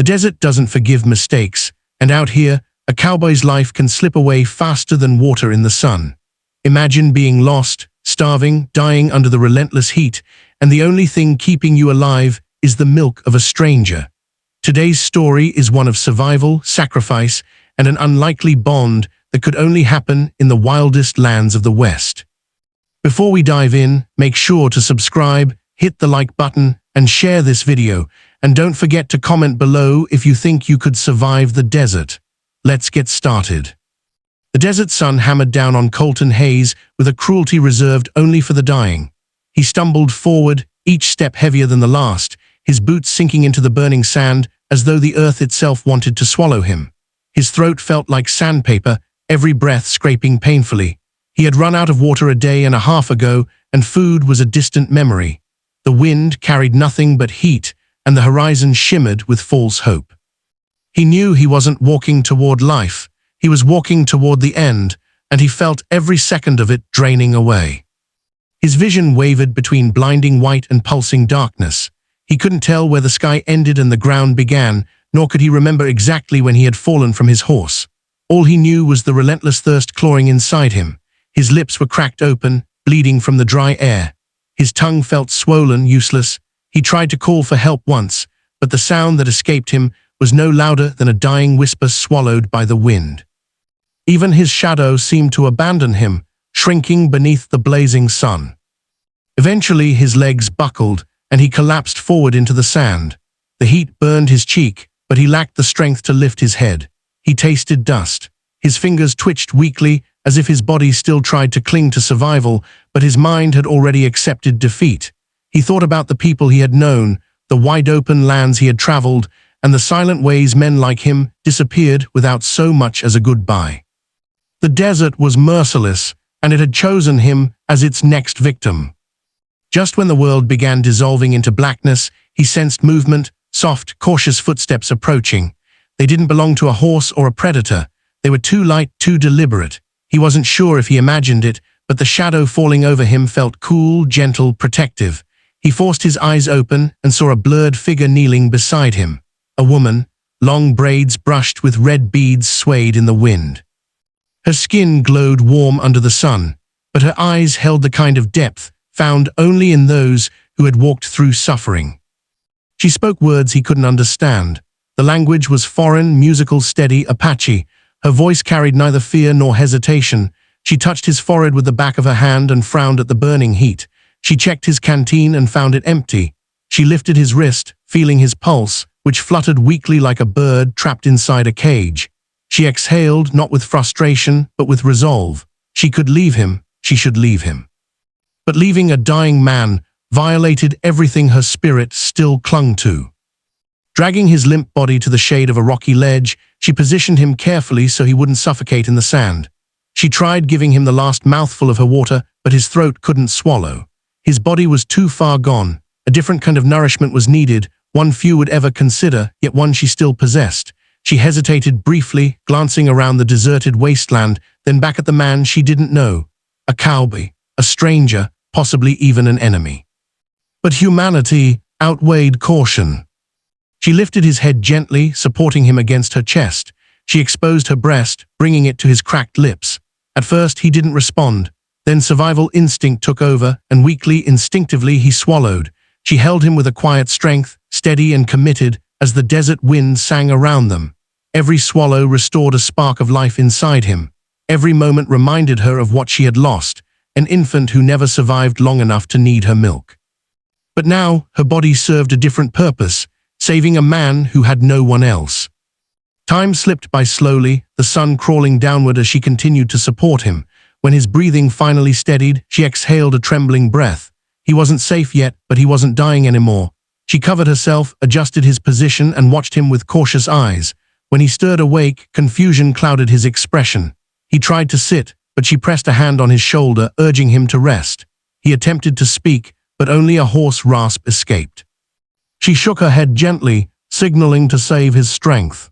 The desert doesn't forgive mistakes, and out here, a cowboy's life can slip away faster than water in the sun. Imagine being lost, starving, dying under the relentless heat, and the only thing keeping you alive is the milk of a stranger. Today's story is one of survival, sacrifice, and an unlikely bond that could only happen in the wildest lands of the West. Before we dive in, make sure to subscribe, hit the like button, and share this video, and don't forget to comment below if you think you could survive the desert. Let's get started. The desert sun hammered down on Colton Hayes with a cruelty reserved only for the dying. He stumbled forward, each step heavier than the last, his boots sinking into the burning sand as though the earth itself wanted to swallow him. His throat felt like sandpaper, every breath scraping painfully. He had run out of water a day and a half ago, and food was a distant memory. The wind carried nothing but heat, and the horizon shimmered with false hope. He knew he wasn't walking toward life, he was walking toward the end, and he felt every second of it draining away. His vision wavered between blinding white and pulsing darkness. He couldn't tell where the sky ended and the ground began, nor could he remember exactly when he had fallen from his horse. All he knew was the relentless thirst clawing inside him. His lips were cracked open, bleeding from the dry air. His tongue felt swollen, useless. He tried to call for help once, but the sound that escaped him was no louder than a dying whisper swallowed by the wind. Even his shadow seemed to abandon him, shrinking beneath the blazing sun. Eventually his legs buckled, and he collapsed forward into the sand. The heat burned his cheek, but he lacked the strength to lift his head. He tasted dust. His fingers twitched weakly, as if his body still tried to cling to survival, but his mind had already accepted defeat. He thought about the people he had known, the wide-open lands he had traveled, and the silent ways men like him disappeared without so much as a goodbye. The desert was merciless, and it had chosen him as its next victim. Just when the world began dissolving into blackness, he sensed movement, soft, cautious footsteps approaching. They didn't belong to a horse or a predator. They were too light, too deliberate. He wasn't sure if he imagined it, but the shadow falling over him felt cool, gentle, protective. He forced his eyes open and saw a blurred figure kneeling beside him. A woman, long braids brushed with red beads swayed in the wind. Her skin glowed warm under the sun, but her eyes held the kind of depth found only in those who had walked through suffering. She spoke words he couldn't understand. The language was foreign, musical, steady, Apache. Her voice carried neither fear nor hesitation. She touched his forehead with the back of her hand and frowned at the burning heat. She checked his canteen and found it empty. She lifted his wrist, feeling his pulse, which fluttered weakly like a bird trapped inside a cage. She exhaled, not with frustration, but with resolve. She could leave him. She should leave him. But leaving a dying man violated everything her spirit still clung to. Dragging his limp body to the shade of a rocky ledge, she positioned him carefully so he wouldn't suffocate in the sand. She tried giving him the last mouthful of her water, but his throat couldn't swallow. His body was too far gone. A different kind of nourishment was needed, one few would ever consider, yet one she still possessed. She hesitated briefly, glancing around the deserted wasteland, then back at the man she didn't know. A cowboy, a stranger, possibly even an enemy. But humanity outweighed caution. She lifted his head gently, supporting him against her chest. She exposed her breast, bringing it to his cracked lips. At first, he didn't respond. Then survival instinct took over, and weakly, instinctively, he swallowed. She held him with a quiet strength, steady and committed, as the desert wind sang around them. Every swallow restored a spark of life inside him. Every moment reminded her of what she had lost, an infant who never survived long enough to need her milk. But now, her body served a different purpose, saving a man who had no one else. Time slipped by slowly, the sun crawling downward as she continued to support him. When his breathing finally steadied, she exhaled a trembling breath. He wasn't safe yet, but he wasn't dying anymore. She covered herself, adjusted his position, and watched him with cautious eyes. When he stirred awake, confusion clouded his expression. He tried to sit, but she pressed a hand on his shoulder, urging him to rest. He attempted to speak, but only a hoarse rasp escaped. She shook her head gently, signaling to save his strength.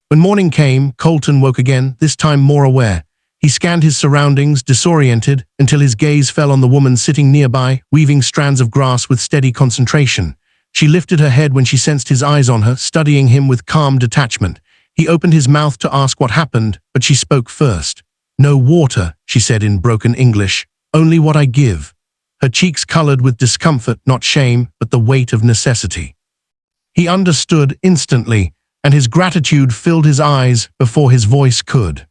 When morning came, Colton woke again, this time more aware. He scanned his surroundings, disoriented, until his gaze fell on the woman sitting nearby, weaving strands of grass with steady concentration. She lifted her head when she sensed his eyes on her, studying him with calm detachment. He opened his mouth to ask what happened, but she spoke first. "No water," she said in broken English. "Only what I give." Her cheeks colored with discomfort, not shame, but the weight of necessity. He understood instantly, and his gratitude filled his eyes before his voice could.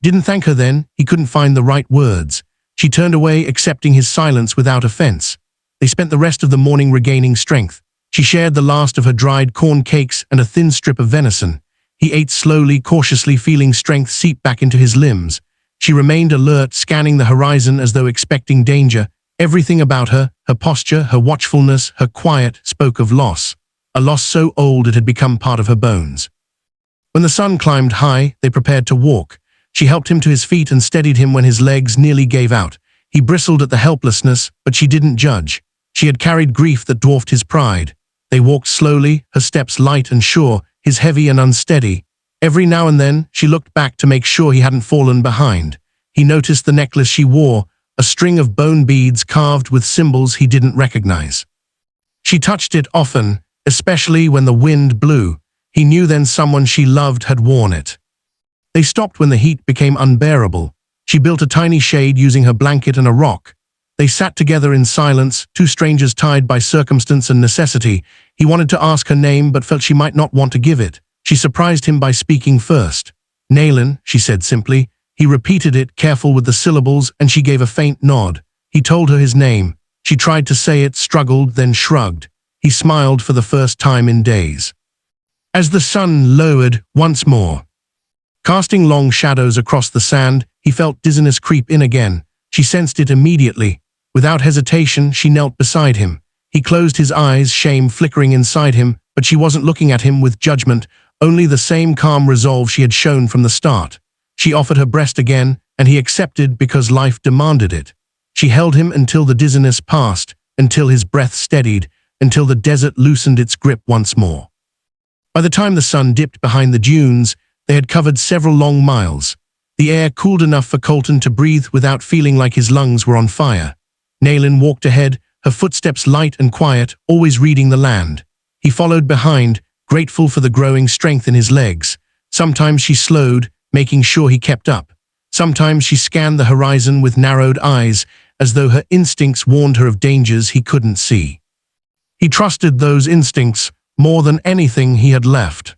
Didn't thank her then, he couldn't find the right words. She turned away, accepting his silence without offense. They spent the rest of the morning regaining strength. She shared the last of her dried corn cakes and a thin strip of venison. He ate slowly, cautiously, feeling strength seep back into his limbs. She remained alert, scanning the horizon as though expecting danger. Everything about her, her posture, her watchfulness, her quiet, spoke of loss. A loss so old it had become part of her bones. When the sun climbed high, they prepared to walk. She helped him to his feet and steadied him when his legs nearly gave out. He bristled at the helplessness, but she didn't judge. She had carried grief that dwarfed his pride. They walked slowly, her steps light and sure, his heavy and unsteady. Every now and then, she looked back to make sure he hadn't fallen behind. He noticed the necklace she wore, a string of bone beads carved with symbols he didn't recognize. She touched it often, especially when the wind blew. He knew then someone she loved had worn it. They stopped when the heat became unbearable. She built a tiny shade using her blanket and a rock. They sat together in silence, two strangers tied by circumstance and necessity. He wanted to ask her name but felt she might not want to give it. She surprised him by speaking first. "Naylan," she said simply. He repeated it, careful with the syllables, and she gave a faint nod. He told her his name. She tried to say it, struggled, then shrugged. He smiled for the first time in days. As the sun lowered once more, casting long shadows across the sand, he felt dizziness creep in again. She sensed it immediately. Without hesitation, she knelt beside him. He closed his eyes, shame flickering inside him, but she wasn't looking at him with judgment, only the same calm resolve she had shown from the start. She offered her breast again, and he accepted because life demanded it. She held him until the dizziness passed, until his breath steadied, until the desert loosened its grip once more. By the time the sun dipped behind the dunes, they had covered several long miles. The air cooled enough for Colton to breathe without feeling like his lungs were on fire. Naylan walked ahead, her footsteps light and quiet, always reading the land. He followed behind, grateful for the growing strength in his legs. Sometimes she slowed, making sure he kept up. Sometimes she scanned the horizon with narrowed eyes, as though her instincts warned her of dangers he couldn't see. He trusted those instincts more than anything he had left.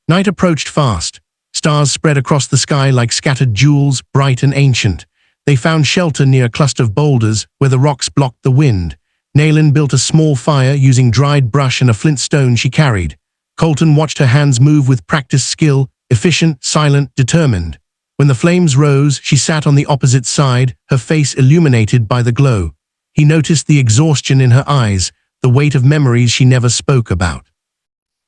Night approached fast. Stars spread across the sky like scattered jewels, bright and ancient. They found shelter near a cluster of boulders where the rocks blocked the wind. Naylan built a small fire using dried brush and a flint stone she carried. Colton watched her hands move with practiced skill, efficient, silent, determined. When the flames rose, she sat on the opposite side, her face illuminated by the glow. He noticed the exhaustion in her eyes, the weight of memories she never spoke about.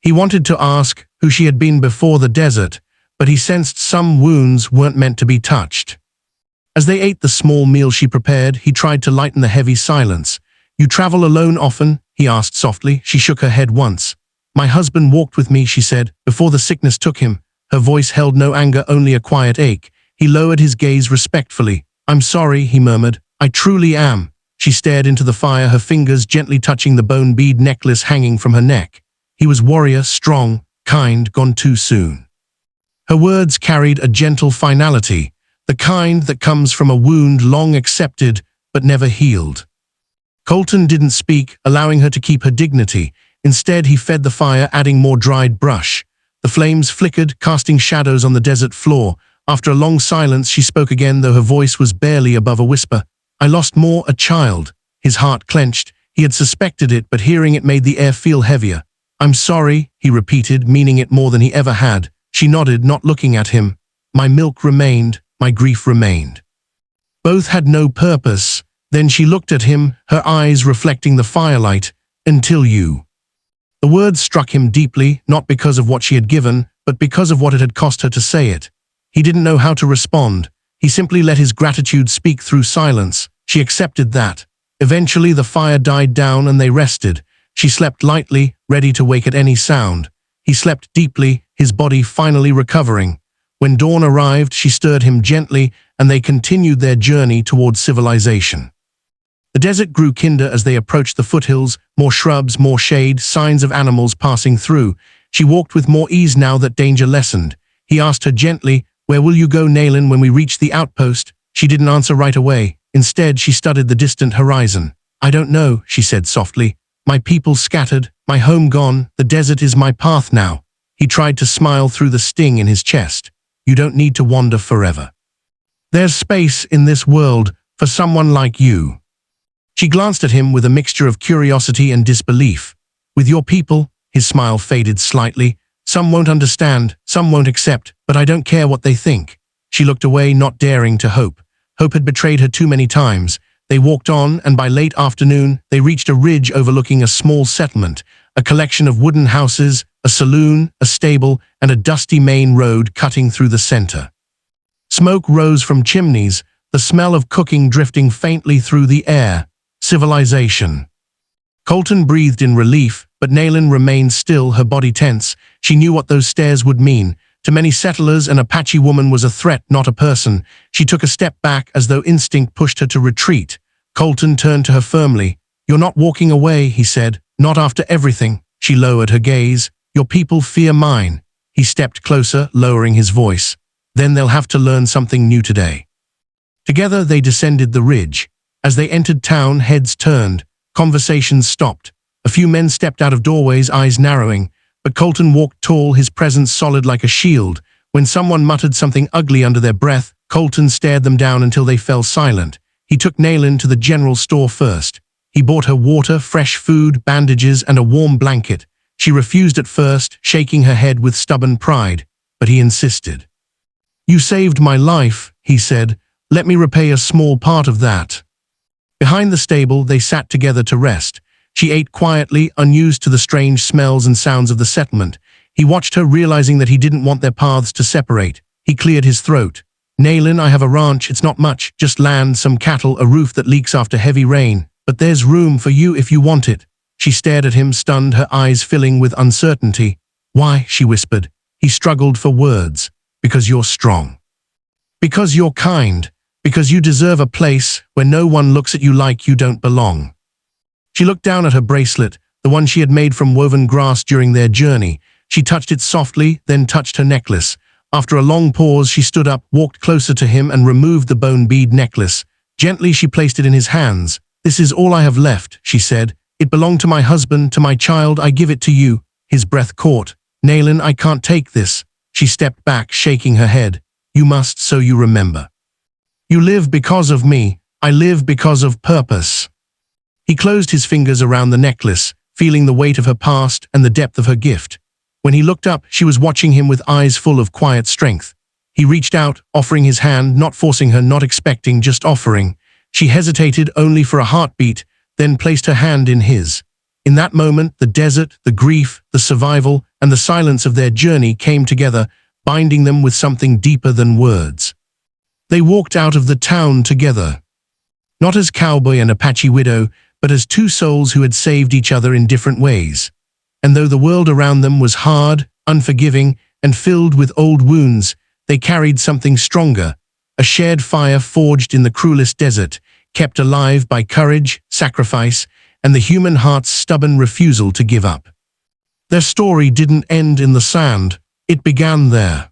He wanted to ask who she had been before the desert, but he sensed some wounds weren't meant to be touched. As they ate the small meal she prepared, he tried to lighten the heavy silence. "You travel alone often?" he asked softly. She shook her head once. "My husband walked with me," she said, "before the sickness took him." Her voice held no anger, only a quiet ache. He lowered his gaze respectfully. "I'm sorry," he murmured. "I truly am." She stared into the fire, her fingers gently touching the bone bead necklace hanging from her neck. He was warrior, strong, kind, gone too soon. Her words carried a gentle finality, the kind that comes from a wound long accepted but never healed. Colton didn't speak, allowing her to keep her dignity. Instead, he fed the fire, adding more dried brush. The flames flickered, casting shadows on the desert floor. After a long silence, she spoke again, though her voice was barely above a whisper. "I lost more, a child." His heart clenched. He had suspected it, but hearing it made the air feel heavier. "I'm sorry," he repeated, meaning it more than he ever had. She nodded, not looking at him. "My milk remained, my grief remained." Both had no purpose. Then she looked at him, her eyes reflecting the firelight. "Until you." The words struck him deeply, not because of what she had given, but because of what it had cost her to say it. He didn't know how to respond. He simply let his gratitude speak through silence. She accepted that. Eventually the fire died down and they rested. She slept lightly, ready to wake at any sound. He slept deeply, his body finally recovering. When dawn arrived, she stirred him gently, and they continued their journey toward civilization. The desert grew kinder as they approached the foothills, more shrubs, more shade, signs of animals passing through. She walked with more ease now that danger lessened. He asked her gently, "Where will you go, Nayland, when we reach the outpost?" She didn't answer right away. Instead, she studied the distant horizon. "I don't know," she said softly. "My people scattered, my home gone, the desert is my path now." He tried to smile through the sting in his chest. "You don't need to wander forever. There's space in this world for someone like you." She glanced at him with a mixture of curiosity and disbelief. "With your people," his smile faded slightly, "some won't understand, some won't accept, but I don't care what they think." She looked away, not daring to hope. Hope had betrayed her too many times. They walked on, and by late afternoon, they reached a ridge overlooking a small settlement, a collection of wooden houses, a saloon, a stable, and a dusty main road cutting through the center. Smoke rose from chimneys, the smell of cooking drifting faintly through the air. Civilization. Colton breathed in relief, but Nayland remained still, her body tense. She knew what those stairs would mean. To many settlers, an Apache woman was a threat, not a person. She took a step back as though instinct pushed her to retreat. Colton turned to her firmly. "You're not walking away," he said. "Not after everything." She lowered her gaze. "Your people fear mine." He stepped closer, lowering his voice. "Then they'll have to learn something new today." Together they descended the ridge. As they entered town, heads turned. Conversations stopped. A few men stepped out of doorways, eyes narrowing. But Colton walked tall, his presence solid like a shield. When someone muttered something ugly under their breath, Colton stared them down until they fell silent. He took Nayland to the general store first. He bought her water, fresh food, bandages, and a warm blanket. She refused at first, shaking her head with stubborn pride, but he insisted. "You saved my life," he said. "Let me repay a small part of that." Behind the stable, they sat together to rest. She ate quietly, unused to the strange smells and sounds of the settlement. He watched her, realizing that he didn't want their paths to separate. He cleared his throat. "Nayland, I have a ranch. It's not much, just land, some cattle, a roof that leaks after heavy rain. But there's room for you if you want it." She stared at him, stunned, her eyes filling with uncertainty. "Why?" she whispered. He struggled for words. "Because you're strong. Because you're kind. Because you deserve a place where no one looks at you like you don't belong." She looked down at her bracelet, the one she had made from woven grass during their journey. She touched it softly, then touched her necklace. After a long pause, she stood up, walked closer to him, and removed the bone bead necklace. Gently, she placed it in his hands. "This is all I have left," she said. "It belonged to my husband, to my child. I give it to you." His breath caught. "Nayland, I can't take this." She stepped back, shaking her head. "You must, so you remember. You live because of me. I live because of purpose." He closed his fingers around the necklace, feeling the weight of her past and the depth of her gift. When he looked up, she was watching him with eyes full of quiet strength. He reached out, offering his hand, not forcing her, not expecting, just offering. She hesitated only for a heartbeat, then placed her hand in his. In that moment, the desert, the grief, the survival, and the silence of their journey came together, binding them with something deeper than words. They walked out of the town together. Not as Cowboy and Apache widow, but as two souls who had saved each other in different ways. And though the world around them was hard, unforgiving, and filled with old wounds, they carried something stronger, a shared fire forged in the cruelest desert, kept alive by courage, sacrifice, and the human heart's stubborn refusal to give up. Their story didn't end in the sand, it began there.